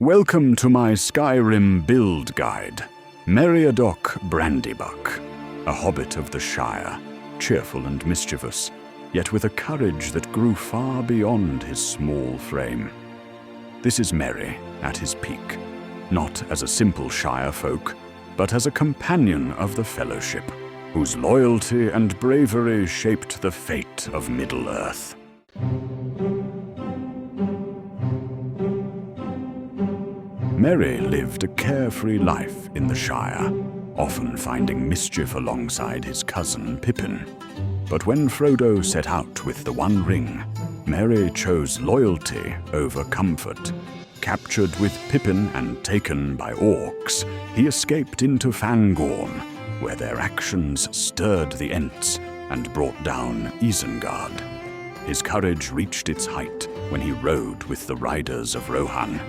Welcome to my Skyrim build guide, Meriadoc Brandybuck, a hobbit of the Shire, cheerful and mischievous, yet with a courage that grew far beyond his small frame. This is Merry at his peak, not as a simple Shire folk, but as a companion of the Fellowship, whose loyalty and bravery shaped the fate of Middle-earth. Merry lived a carefree life in the Shire, often finding mischief alongside his cousin Pippin. But when Frodo set out with the One Ring, Merry chose loyalty over comfort. Captured with Pippin and taken by orcs, he escaped into Fangorn, where their actions stirred the Ents and brought down Isengard. His courage reached its height when he rode with the riders of Rohan,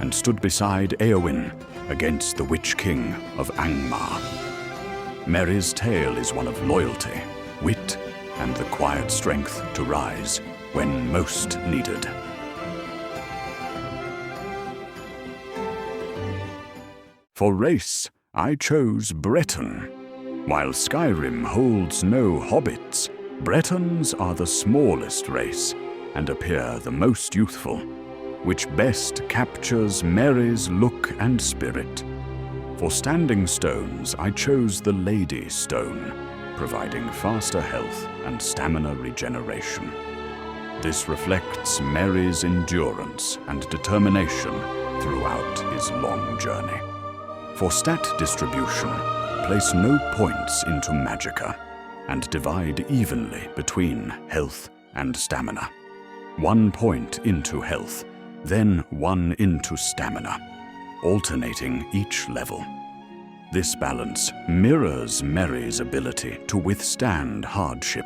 and stood beside Éowyn against the Witch King of Angmar. Merry's tale is one of loyalty, wit, and the quiet strength to rise when most needed. For race, I chose Breton. While Skyrim holds no hobbits, Bretons are the smallest race and appear the most youthful, which best captures Merry's look and spirit. For standing stones, I chose the Lady Stone, providing faster health and stamina regeneration. This reflects Merry's endurance and determination throughout his long journey. For stat distribution, place no points into magicka, and divide evenly between health and stamina. 1 point into health, then 1 into stamina, alternating each level. This balance mirrors Merry's ability to withstand hardship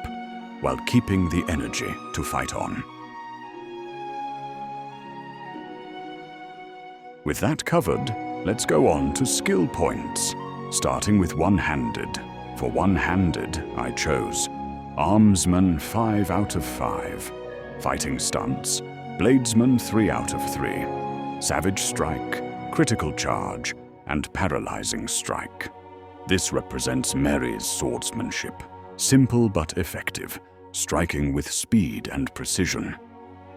while keeping the energy to fight on. With that covered, let's go on to skill points, starting with one-handed. For one-handed, I chose Armsman 5 out of 5, Fighting Stance, Bladesman 3 out of 3, Savage Strike, Critical Charge, and Paralyzing Strike. This represents Merry's swordsmanship, simple but effective, striking with speed and precision.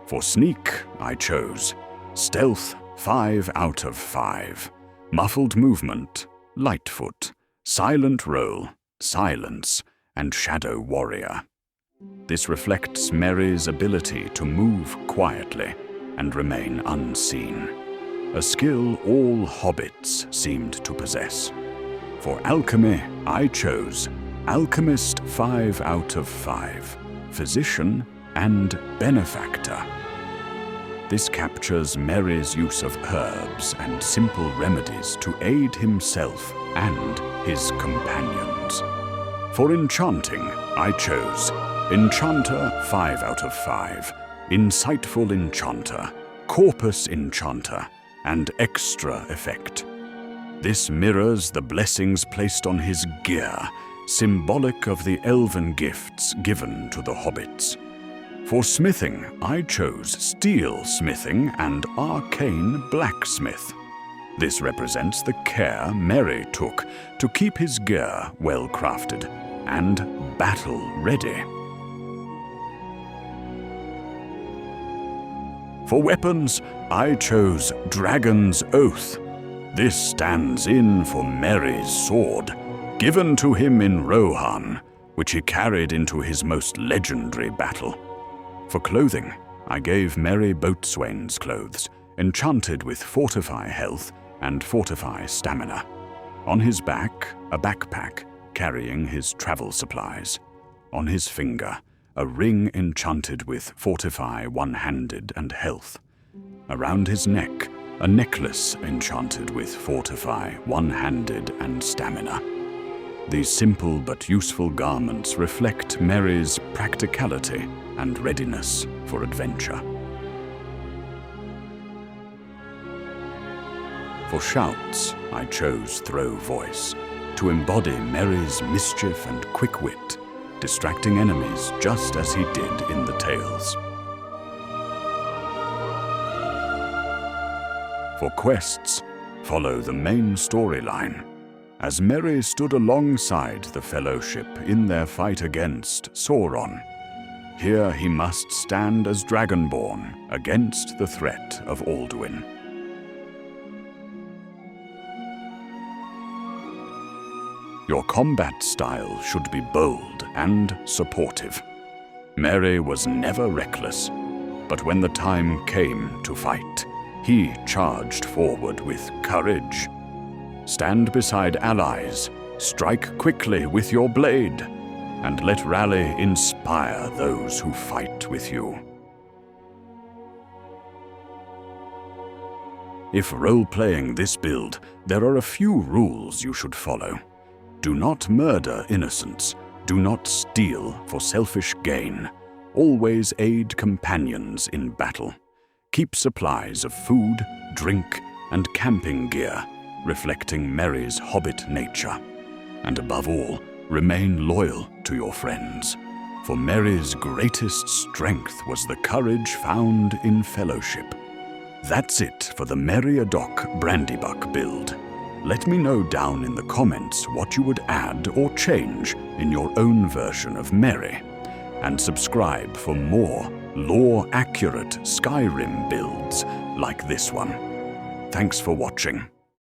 For Sneak, I chose Stealth 5 out of 5, Muffled Movement, Lightfoot, Silent Roll, Silence, and Shadow Warrior. This reflects Merry's ability to move quietly and remain unseen, a skill all hobbits seemed to possess. For Alchemy, I chose Alchemist 5 out of 5, Physician, and Benefactor. This captures Merry's use of herbs and simple remedies to aid himself and his companions. For Enchanting, I chose Enchanter 5 out of 5, Insightful Enchanter, Corpus Enchanter, and Extra Effect. This mirrors the blessings placed on his gear, symbolic of the elven gifts given to the hobbits. For Smithing, I chose Steel Smithing and Arcane Blacksmith. This represents the care Merry took to keep his gear well crafted and battle ready. For weapons, I chose Dragon's Oath. This stands in for Merry's sword, given to him in Rohan, which he carried into his most legendary battle. For clothing, I gave Merry Boatswain's clothes, enchanted with Fortify Health and Fortify Stamina. On his back, a backpack carrying his travel supplies. On his finger, a ring enchanted with Fortify One-Handed and Health. Around his neck, a necklace enchanted with Fortify One-Handed and Stamina. These simple but useful garments reflect Merry's practicality and readiness for adventure. For shouts, I chose Throw Voice, to embody Merry's mischief and quick wit, distracting enemies just as he did in the tales. For quests, follow the main storyline. As Merry stood alongside the Fellowship in their fight against Sauron, here he must stand as Dragonborn against the threat of Alduin. Your combat style should be bold and supportive. Merry was never reckless, but when the time came to fight, he charged forward with courage. Stand beside allies, strike quickly with your blade, and let Rally inspire those who fight with you. If role-playing this build, there are a few rules you should follow. Do not murder innocents. Do not steal for selfish gain. Always aid companions in battle. Keep supplies of food, drink, and camping gear, reflecting Merry's hobbit nature. And above all, remain loyal to your friends. For Merry's greatest strength was the courage found in fellowship. That's it for the Meriadoc Brandybuck build. Let me know down in the comments what you would add or change in your own version of Merry. And subscribe for more lore-accurate Skyrim builds like this one. Thanks for watching.